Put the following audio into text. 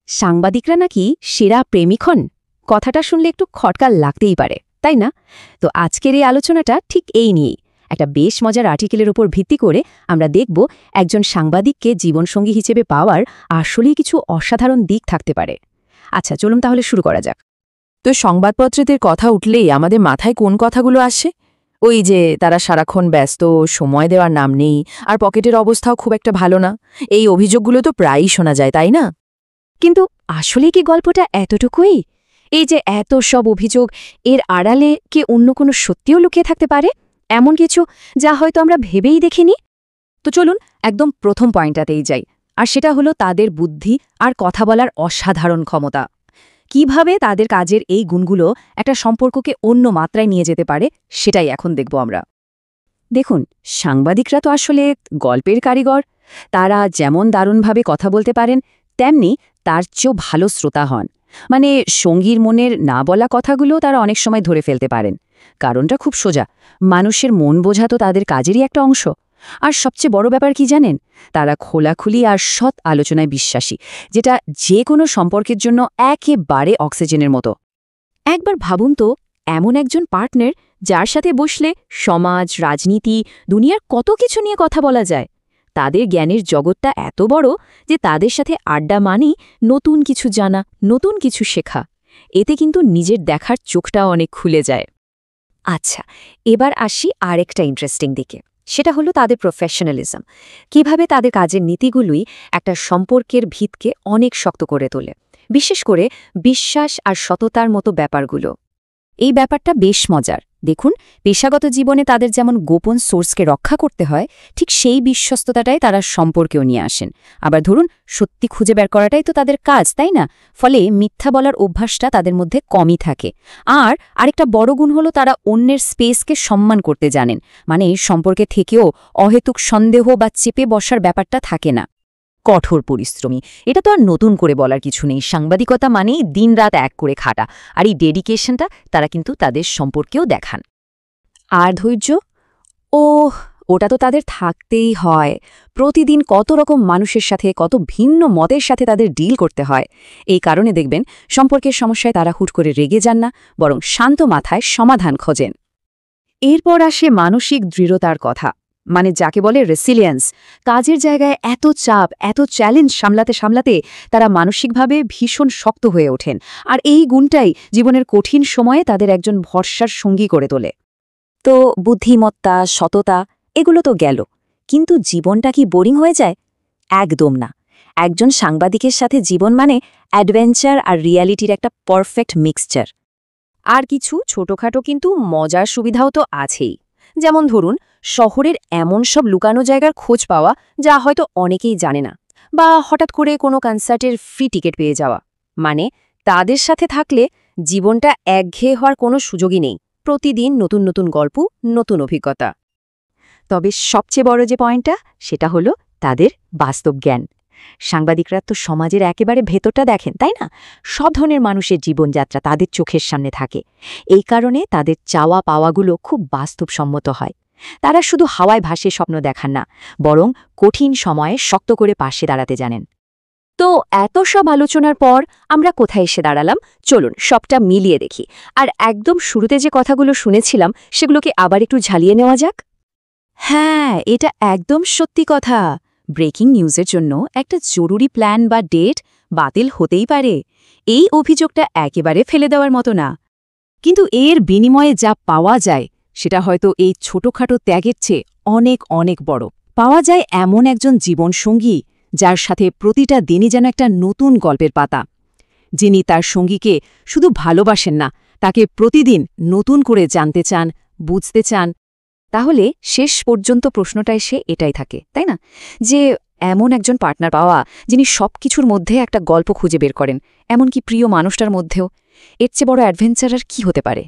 সাংবাদিকরা নাকি সেরা প্রেমিক হন, কথাটা শুনলে একটু খটকা লাগতেই পারে, তাই না? তো আজকের এই আলোচনাটা ঠিক এই নিয়েই। একটা বেশ মজার আর্টিকেলের উপর ভিত্তি করে আমরা দেখব একজন সাংবাদিককে জীবনসঙ্গী হিসেবে পাওয়ার আসলেই কিছু অসাধারণ দিক থাকতে পারে। আচ্ছা, চলুন তাহলে শুরু করা যাক। তো সংবাদপত্রের কথা উঠলেই আমাদের মাথায় কোন কথাগুলো আসে? ওই যে তারা সারাক্ষণ ব্যস্ত, সময় দেওয়ার নাম নেই, আর পকেটের অবস্থাও খুব একটা ভালো না। এই অভিযোগগুলো তো প্রায়ই শোনা যায়, তাই না? কিন্তু আসলে কি গল্পটা এতটুকুই? এই যে এত সব অভিযোগ, এর আড়ালে কি অন্য কোনো সত্যিও লুকিয়ে থাকতে পারে, এমন কিছু যা হয়তো আমরা ভেবেই দেখিনি? তো চলুন একদম প্রথম পয়েন্টটাতেই যাই, আর সেটা হলো তাদের বুদ্ধি আর কথা বলার অসাধারণ ক্ষমতা। কিভাবে তাদের কাজের এই গুণগুলো একটা সম্পর্ককে অন্য মাত্রায় নিয়ে যেতে পারে, সেটাই এখন দেখব আমরা। দেখুন, সাংবাদিকরা তো আসলে গল্পের কারিগর। তারা যেমন দারুণভাবে কথা বলতে পারেন, তেমনি তার চেয়েও ভালো শ্রোতা হন। মানে সঙ্গীর মনের না বলা কথাগুলো তারা অনেক সময় ধরে ফেলতে পারেন। কারণটা খুব সোজা, মানুষের মন বোঝা তো তাদের কাজেরই একটা অংশ। আর সবচেয়ে বড় ব্যাপার কি জানেন? তারা খোলাখুলি আর সৎ আলোচনায় বিশ্বাসী, যেটা যে কোনো সম্পর্কের জন্য একেবারে অক্সিজেনের মতো। একবার ভাবুন তো, এমন একজন পার্টনার যার সাথে বসলে সমাজ, রাজনীতি, দুনিয়ার কত কিছু নিয়ে কথা বলা যায়। তাদের জ্ঞানের জগৎটা এত বড় যে তাদের সাথে আড্ডা মানেই নতুন কিছু জানা, নতুন কিছু শেখা। এতে কিন্তু নিজের দেখার চোখটাও অনেক খুলে যায়। আচ্ছা, এবার আসি আরেকটা ইন্টারেস্টিং দিকে। সেটা হলো তাদের প্রফেশনালিজম। কিভাবে তাদের কাজের নীতিগুলোই একটা সম্পর্কের ভিতকে অনেক শক্ত করে তোলে, বিশেষ করে বিশ্বাস আর সততার মতো ব্যাপারগুলো। এই ব্যাপারটা বেশ মজার। দেখুন, পেশাগত জীবনে তাদের যেমন গোপন সোর্সকে রক্ষা করতে হয়, ঠিক সেই বিশ্বস্ততাটাই তারা সম্পর্কেও নিয়ে আসেন। আবার ধরুন, সত্যি খুঁজে বের করাটাই তো তাদের কাজ, তাই না? ফলে মিথ্যা বলার অভ্যাসটা তাদের মধ্যে কমই থাকে। আর আরেকটা বড় গুণ হলো তারা অন্যের স্পেসকে সম্মান করতে জানেন। মানে সম্পর্কে থেকেও অহেতুক সন্দেহ বা চেপে বসার ব্যাপারটা থাকে না। কঠোর পরিশ্রমী, এটা তো আর নতুন করে বলার কিছু নেই। সাংবাদিকতা মানেই দিনরাত এক করে খাটা, আর এই ডেডিকেশনটা তারা কিন্তু তাদের সম্পর্কেও দেখান। আর ধৈর্য, ওটা তো তাদের থাকতেই হয়। প্রতিদিন কত রকম মানুষের সাথে, কত ভিন্ন মতের সাথে তাদের ডিল করতে হয়। এই কারণে দেখবেন সম্পর্কের সমস্যায় তারা হুট করে রেগে যান না, বরং শান্ত মাথায় সমাধান খোঁজেন। এরপর আসে মানসিক দৃঢ়তার কথা, মানে যাকে বলে রেসিলিয়েন্স। কাজের জায়গায় এত চাপ, এত চ্যালেঞ্জ সামলাতে সামলাতে তারা মানসিকভাবে ভীষণ শক্ত হয়ে ওঠেন। আর এই গুণটাই জীবনের কঠিন সময়ে তাদের একজন ভরসার সঙ্গী করে তোলে। তো বুদ্ধিমত্তা, সততা, এগুলো তো গেল, কিন্তু জীবনটা কি বোরিং হয়ে যায়? একদম না। একজন সাংবাদিকের সাথে জীবন মানে অ্যাডভেঞ্চার আর রিয়ালিটির একটা পারফেক্ট মিক্সচার। আর কিছু ছোটখাটো কিন্তু মজার সুবিধাও তো আছেই। যেমন ধরুন, শহরের এমন সব লুকানো জায়গার খোঁজ পাওয়া যা হয়তো অনেকেই জানে না, বা হঠাৎ করে কোনো কনসার্টের ফ্রি টিকিট পেয়ে যাওয়া। মানে তাদের সাথে থাকলে জীবনটা একঘেয়ে হওয়ার কোনো সুযোগই নেই। প্রতিদিন নতুন নতুন গল্প, নতুন অভিজ্ঞতা। তবে সবচেয়ে বড় যে পয়েন্টটা, সেটা হলো তাদের বাস্তব জ্ঞান। সাংবাদিকরা তো সমাজের একেবারে ভেতরটা দেখেন, তাই না? সব ধরনের মানুষের জীবনযাত্রা তাদের চোখের সামনে থাকে। এই কারণে তাদের চাওয়া পাওয়াগুলো খুব বাস্তবসম্মত হয়। তারা শুধু হাওয়ায় ভাসে স্বপ্ন দেখান না, বরং কঠিন সময়ে শক্ত করে পাশে দাঁড়াতে জানেন। তো এত সব আলোচনার পর আমরা কোথায় এসে দাঁড়ালাম? চলুন সবটা মিলিয়ে দেখি। আর একদম শুরুতে যে কথাগুলো শুনেছিলাম সেগুলোকে আবার একটু ঝালিয়ে নেওয়া যাক। হ্যাঁ, এটা একদম সত্যি কথা। ব্রেকিং নিউজের জন্য একটা জরুরি প্ল্যান বা ডেট বাতিল হতেই পারে। এই অভিযোগটা একেবারে ফেলে দেওয়ার মতো না। কিন্তু এর বিনিময়ে যা পাওয়া যায় সেটা হয়তো এই ছোটখাটো ত্যাগের চেয়ে অনেক অনেক বড়। পাওয়া যায় এমন একজন জীবনসঙ্গী যার সাথে প্রতিটা দিনই যেন একটা নতুন গল্পের পাতা, যিনি তার সঙ্গীকে শুধু ভালোবাসেন না, তাকে প্রতিদিন নতুন করে জানতে চান, বুঝতে চান। তাহলে শেষ পর্যন্ত প্রশ্নটা এসে এটাই থাকে, তাই না? যে এমন একজন পার্টনার পাওয়া যিনি সব কিছুর মধ্যে একটা গল্প খুঁজে বের করেন, এমনকি প্রিয় মানুষটার মধ্যেও। এর চেয়ে বড় অ্যাডভেঞ্চার আর কি হতে পারে?